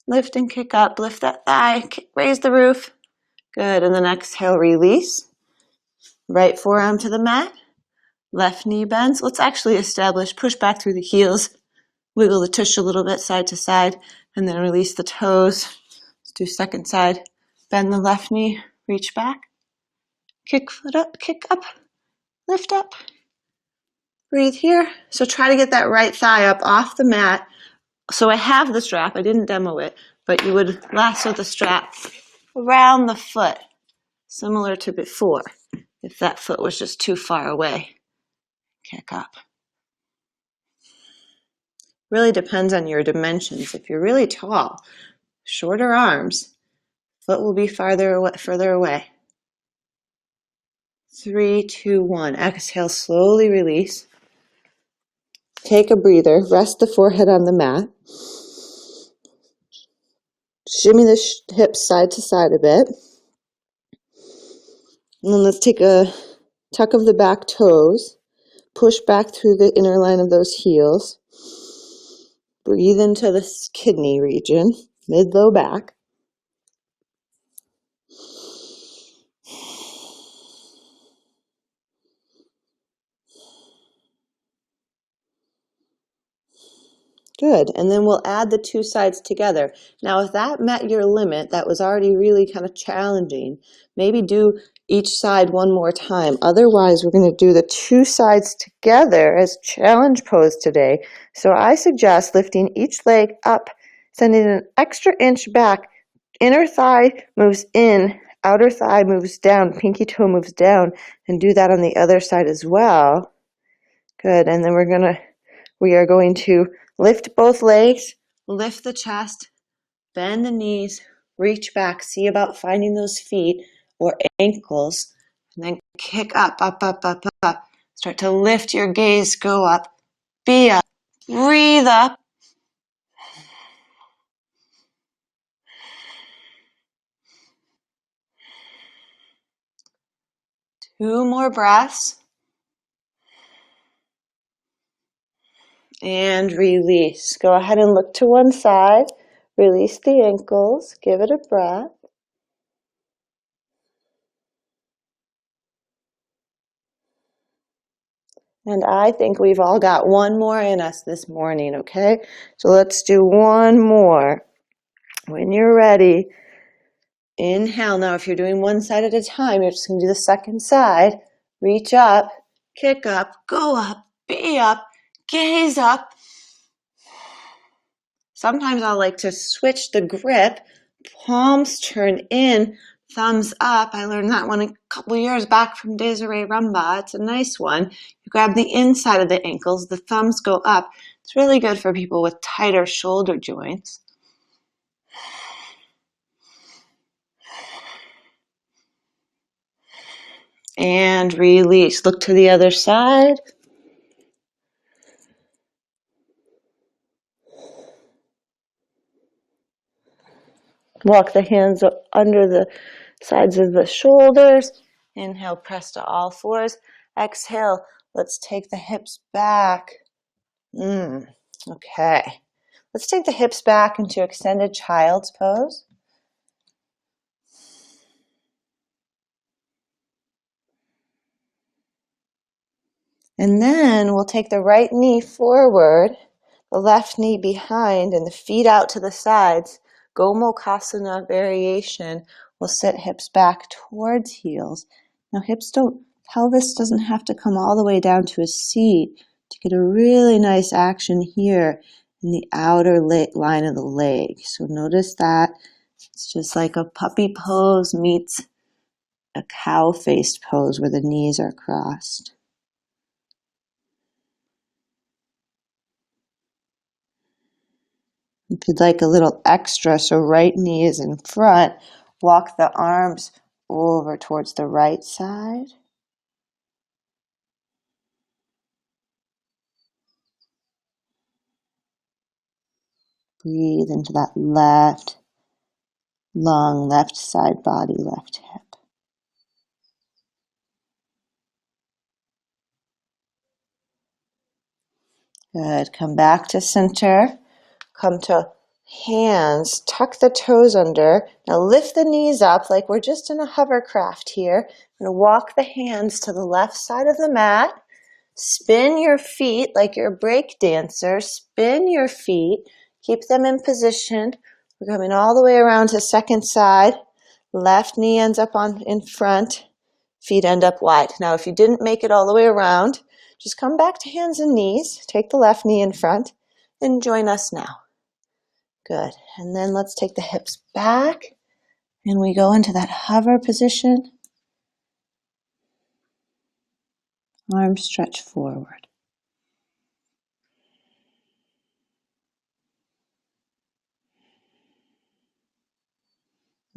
[SPEAKER 1] Lift and kick up, lift that thigh, raise the roof. Good, and then exhale, release. Right forearm to the mat, left knee bends. Let's actually establish, push back through the heels, wiggle the tush a little bit side to side, and then release the toes. Let's do second side. Bend the left knee, reach back, kick foot up, kick up, lift up. Breathe here. So try to get that right thigh up off the mat. So I have the strap, I didn't demo it, but you would lasso the strap around the foot, similar to before. If that foot was just too far away, kick up. Really depends on your dimensions. If you're really tall, shorter arms, foot will be further away. 3, 2, 1. Exhale, slowly release. Take a breather. Rest the forehead on the mat. Shimmy the hips side to side a bit. And then let's take a tuck of the back toes. Push back through the inner line of those heels. Breathe into the kidney region, mid-low back. Good, and then we'll add the two sides together. Now if that met your limit, that was already really kind of challenging, maybe do each side one more time. Otherwise, we're going to do the two sides together as challenge pose today. So I suggest lifting each leg up, sending an extra inch back. Inner thigh moves in, outer thigh moves down, pinky toe moves down, and do that on the other side as well. Good, and then we are going to lift both legs, lift the chest, bend the knees, reach back, see about finding those feet or ankles, and then kick up, up, up, up, up. Start to lift your gaze, go up, be up, breathe up. Two more breaths. And release. Go ahead and look to one side. Release the ankles. Give it a breath. And I think we've all got one more in us this morning, okay? So let's do one more. When you're ready, inhale. Now, if you're doing one side at a time, you're just going to do the second side. Reach up, kick up, go up, be up, gaze up. Sometimes I'll like to switch the grip. Palms turn in, thumbs up. I learned that one a couple years back from Desiree Rumba. It's a nice one. You grab the inside of the ankles, the thumbs go up. It's really good for people with tighter shoulder joints. And release. Look to the other side. Walk the hands under the sides of the shoulders. Inhale, press to all fours. Exhale, let's take the hips back. Okay. Let's take the hips back into extended child's pose. And then we'll take the right knee forward, the left knee behind, and the feet out to the sides. Gomukhasana variation. We'll sit hips back towards heels. Now pelvis doesn't have to come all the way down to a seat to get a really nice action here in the outer line of the leg. So notice that it's just like a puppy pose meets a cow-faced pose where the knees are crossed. If you'd like a little extra, so right knee is in front, walk the arms over towards the right side. Breathe into that long left side body, left hip. Good. Come back to center. Come to hands. Tuck the toes under. Now lift the knees up like we're just in a hovercraft here. I'm going to walk the hands to the left side of the mat. Spin your feet like you're a break dancer. Spin your feet. Keep them in position. We're coming all the way around to second side. Left knee ends up in front. Feet end up wide. Now, if you didn't make it all the way around, just come back to hands and knees. Take the left knee in front and join us now. Good. And then let's take the hips back and we go into that hover position. Arms stretch forward.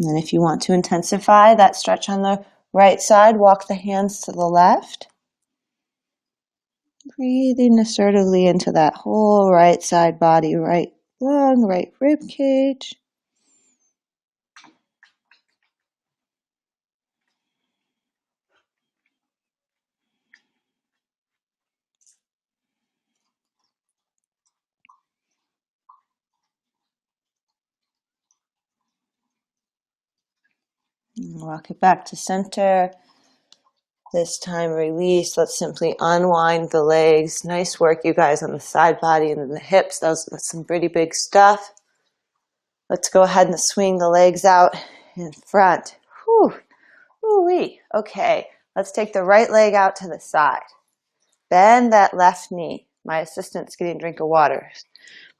[SPEAKER 1] And then if you want to intensify that stretch on the right side, walk the hands to the left. Breathing assertively into that whole right side body, right lung, right rib cage. And walk it back to center. This time release. Let's simply unwind the legs. Nice work, you guys, on the side body and then the hips. That's some pretty big stuff. Let's go ahead and swing the legs out in front. Whew. Woo-wee. Okay, let's take the right leg out to the side. Bend that left knee. My assistant's getting a drink of water.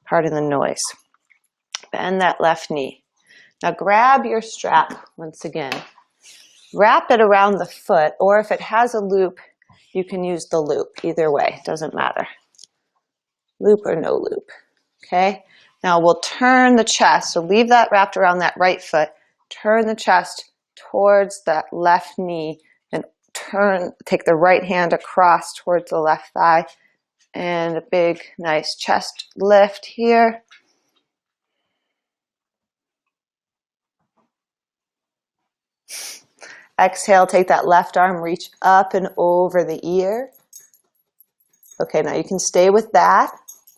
[SPEAKER 1] Pardon the noise. Bend that left knee. Now grab your strap once again. Wrap it around the foot, or if it has a loop, you can use the loop. Either way, doesn't matter. Loop or no loop. Okay? Now we'll turn the chest. So leave that wrapped around that right foot. Turn the chest towards that left knee and take the right hand across towards the left thigh. And a big, nice chest lift here. Exhale, take that left arm, reach up and over the ear. Okay, now you can stay with that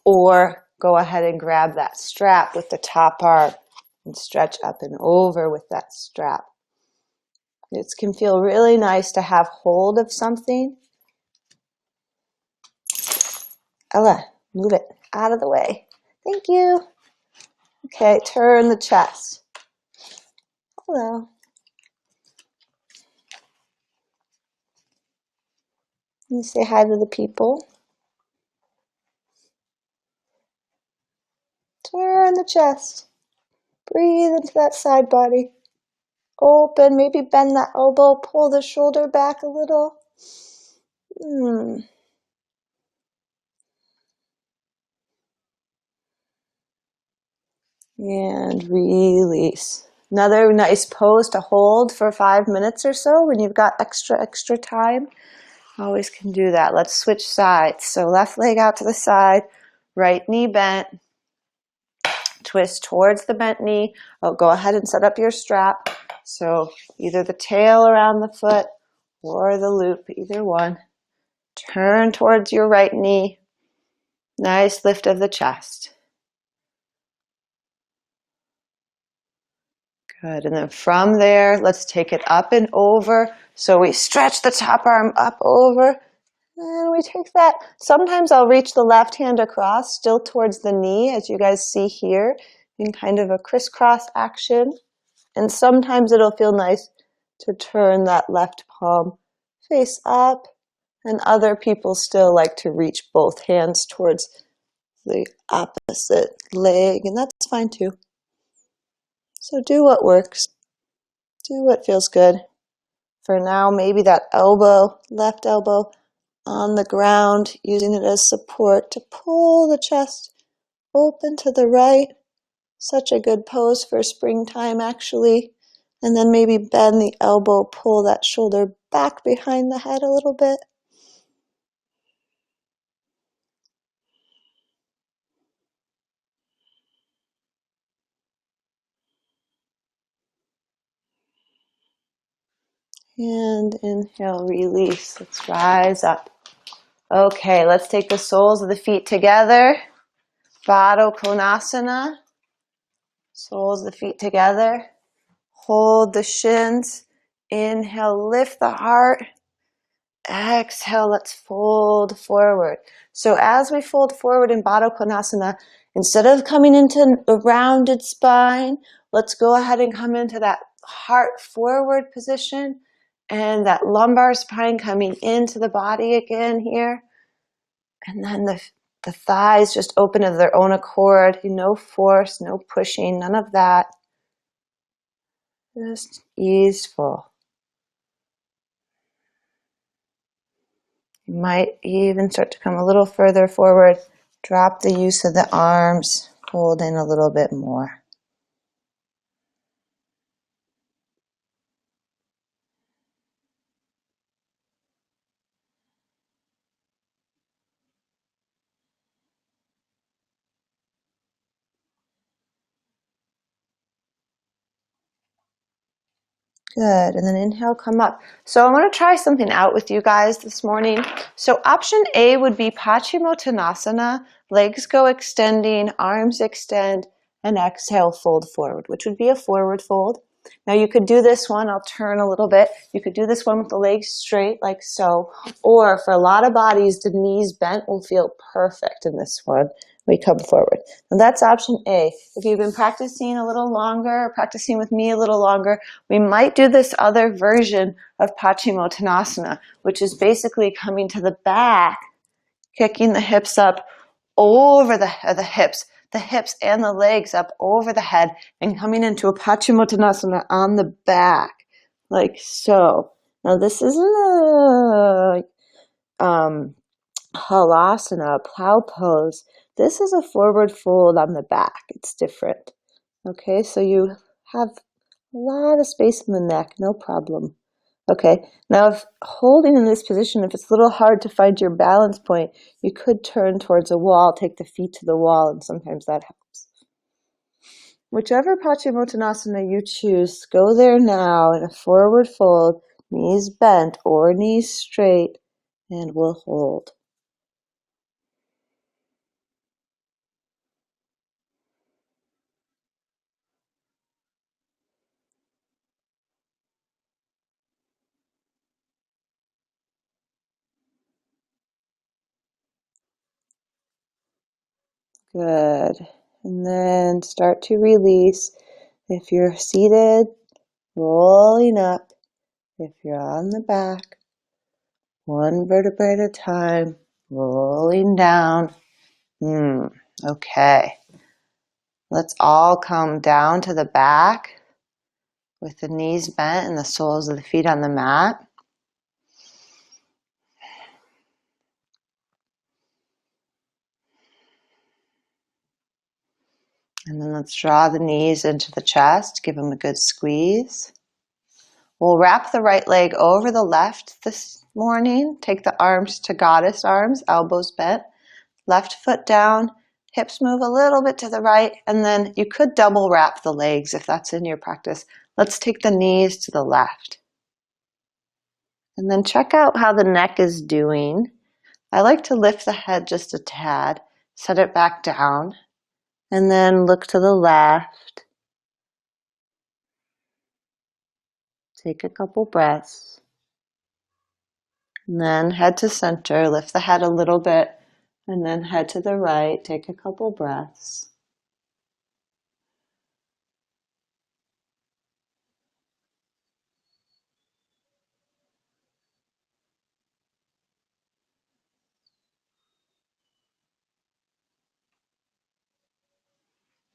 [SPEAKER 1] or go ahead and grab that strap with the top arm and stretch up and over with that strap. It can feel really nice to have hold of something. Ella, move it out of the way. Thank you. Okay, turn the chest. Hello. Can you say hi to the people? Turn the chest. Breathe into that side body. Open, maybe bend that elbow, pull the shoulder back a little. And release. Another nice pose to hold for 5 minutes or so when you've got extra time. Always can do that. Let's switch sides. So left leg out to the side, right knee bent. Twist towards the bent knee. Oh, go ahead and set up your strap. So either the tail around the foot or the loop, either one. Turn towards your right knee. Nice lift of the chest. Good, and then from there, let's take it up and over. So we stretch the top arm up over, and we take that. Sometimes I'll reach the left hand across, still towards the knee, as you guys see here, in kind of a crisscross action. And sometimes it'll feel nice to turn that left palm face up, and other people still like to reach both hands towards the opposite leg, and that's fine too. So do what works. Do what feels good. For now, maybe that elbow, left elbow on the ground, using it as support to pull the chest open to the right. Such a good pose for springtime, actually. And then maybe bend the elbow, pull that shoulder back behind the head a little bit. And inhale, release. Let's rise up. Okay, let's take the soles of the feet together. Baddha Konasana. Soles of the feet together. Hold the shins. Inhale, lift the heart. Exhale, let's fold forward. So as we fold forward in Baddha Konasana, instead of coming into a rounded spine, let's go ahead and come into that heart forward position and that lumbar spine coming into the body again here. And then the thighs just open of their own accord. No force, no pushing, none of that. Just easeful. You might even start to come a little further forward. Drop the use of the arms. Hold in a little bit more. Good. And then inhale, come up. So I want to try something out with you guys this morning. So option A would be Paschimottanasana. Legs go extending, arms extend, and exhale, fold forward, which would be a forward fold. Now you could do this one, I'll turn a little bit. You could do this one with the legs straight like so, or for a lot of bodies, the knees bent will feel perfect in this one. We come forward. Now that's option A. If you've been practicing a little longer, or practicing with me a little longer, we might do this other version of Paschimottanasana, which is basically coming to the back, kicking the hips up over the hips and the legs up over the head, and coming into a Paschimottanasana on the back, like so. Now this isn't a halasana, plow pose. This is a forward fold on the back. It's different. Okay, so you have a lot of space in the neck, no problem. Okay, now if holding in this position, if it's a little hard to find your balance point, you could turn towards a wall, take the feet to the wall, and sometimes that helps. Whichever Paschimottanasana you choose, go there now in a forward fold, knees bent or knees straight, and we'll hold. Good. And then start to release. If you're seated, rolling up. If you're on the back, one vertebrae at a time, rolling down. Okay. Let's all come down to the back with the knees bent and the soles of the feet on the mat. And then let's draw the knees into the chest, give them a good squeeze. We'll wrap the right leg over the left this morning. Take the arms to goddess arms, elbows bent. Left foot down, hips move a little bit to the right, and then you could double wrap the legs if that's in your practice. Let's take the knees to the left. And then check out how the neck is doing. I like to lift the head just a tad, set it back down, and then look to the left. Take a couple breaths. And then head to center, lift the head a little bit, and then head to the right, take a couple breaths.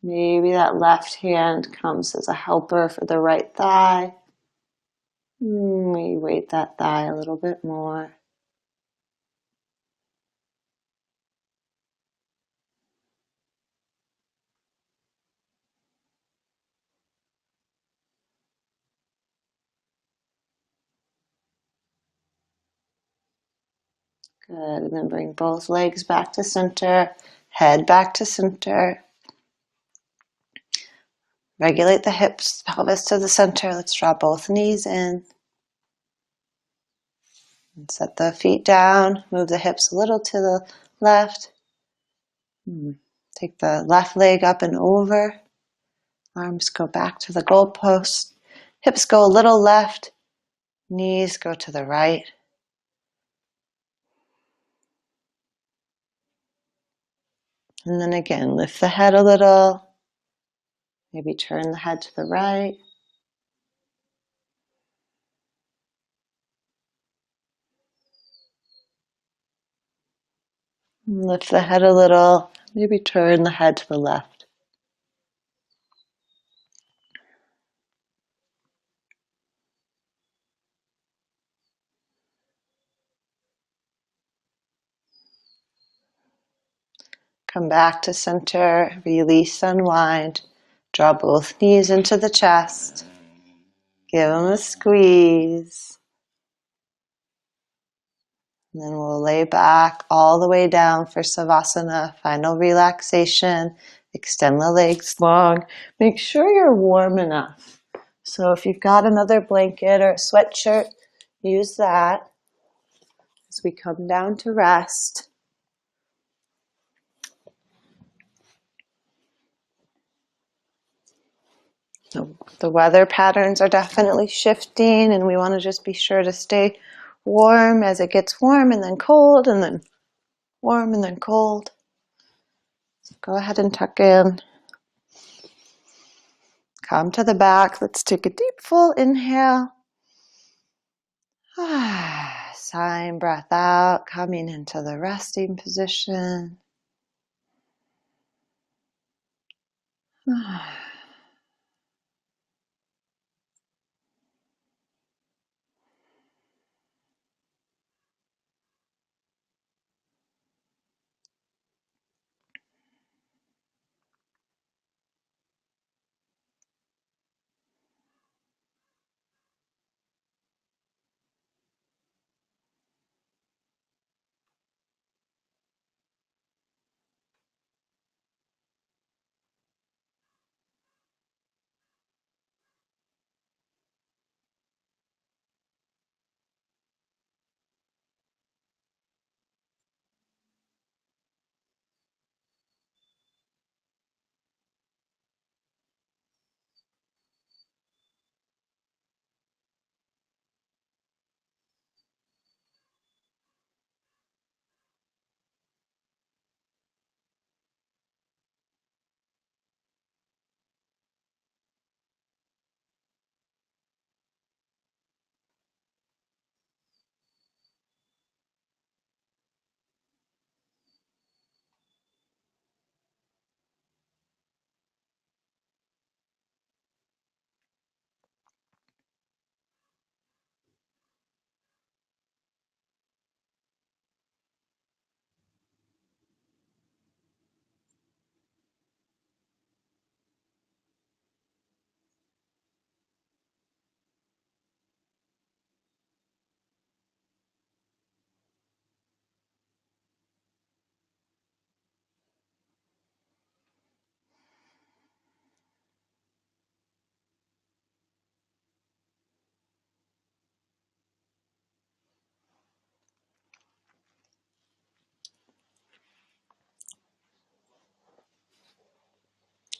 [SPEAKER 1] Maybe that left hand comes as a helper for the right thigh. Maybe weight that thigh a little bit more. Good, and then bring both legs back to center, head back to center. Regulate the hips, pelvis to the center. Let's draw both knees in. And set the feet down, move the hips a little to the left. Take the left leg up and over. Arms go back to the goalpost. Hips go a little left. Knees go to the right. And then again, lift the head a little. Maybe turn the head to the right. Lift the head a little. Maybe turn the head to the left. Come back to center. Release, unwind. Draw both knees into the chest. Give them a squeeze. And then we'll lay back all the way down for Savasana, final relaxation. Extend the legs long. Make sure you're warm enough. So if you've got another blanket or a sweatshirt, use that as we come down to rest. The weather patterns are definitely shifting, and we want to just be sure to stay warm as it gets warm and then cold and then warm and then cold. So go ahead and tuck in. Come to the back. Let's take a deep full inhale. Sighing breath out, coming into the resting position.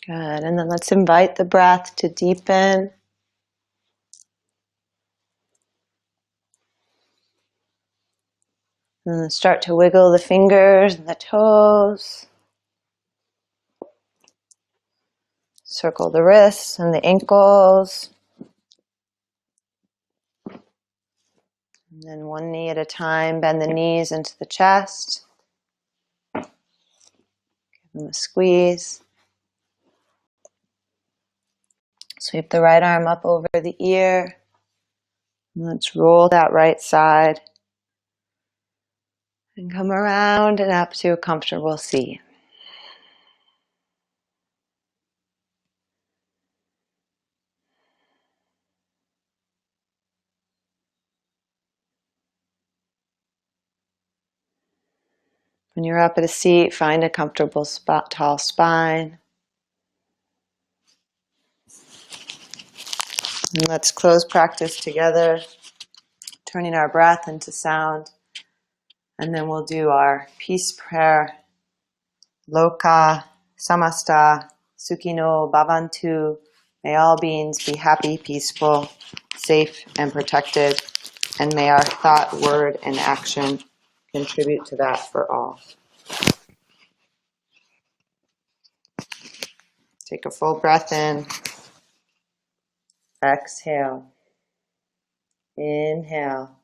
[SPEAKER 1] Good. And then let's invite the breath to deepen. And then start to wiggle the fingers and the toes. Circle the wrists and the ankles. And then one knee at a time, bend the knees into the chest. Give them a squeeze. Sweep the right arm up over the ear. And let's roll that right side. And come around and up to a comfortable seat. When you're up at a seat, find a comfortable spot, tall spine. And let's close practice together, turning our breath into sound. And then we'll do our peace prayer. Loka samasta sukhino bhavantu. May all beings be happy, peaceful, safe, and protected. And may our thought, word, and action contribute to that for all. Take a full breath in. Exhale. Inhale.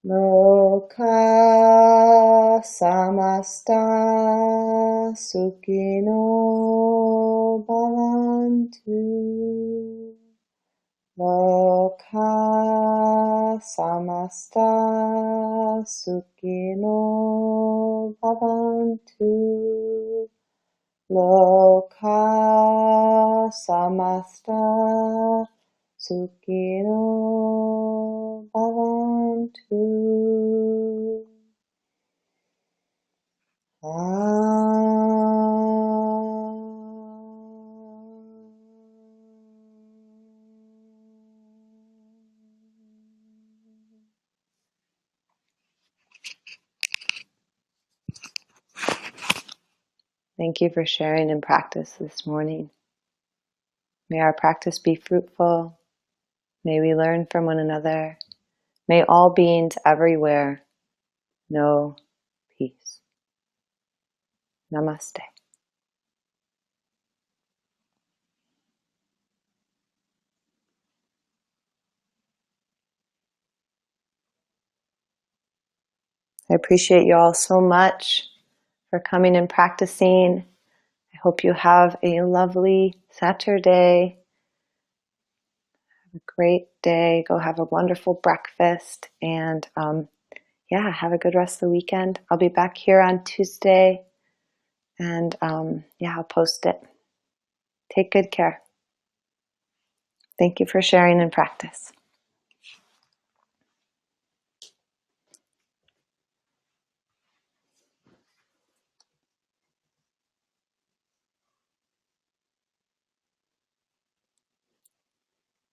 [SPEAKER 1] Loka samasta sukhino bhavantu. Loka samasta sukhino bhavantu. Loka samasta sukhino bhavantu. Thank you for sharing in practice this morning. May our practice be fruitful. May we learn from one another. May all beings everywhere know peace. Namaste. I appreciate you all so much for coming and practicing. I hope you have a lovely Saturday. Have a great day. Go have a wonderful breakfast. And have a good rest of the weekend. I'll be back here on Tuesday. And I'll post it. Take good care. Thank you for sharing in practice.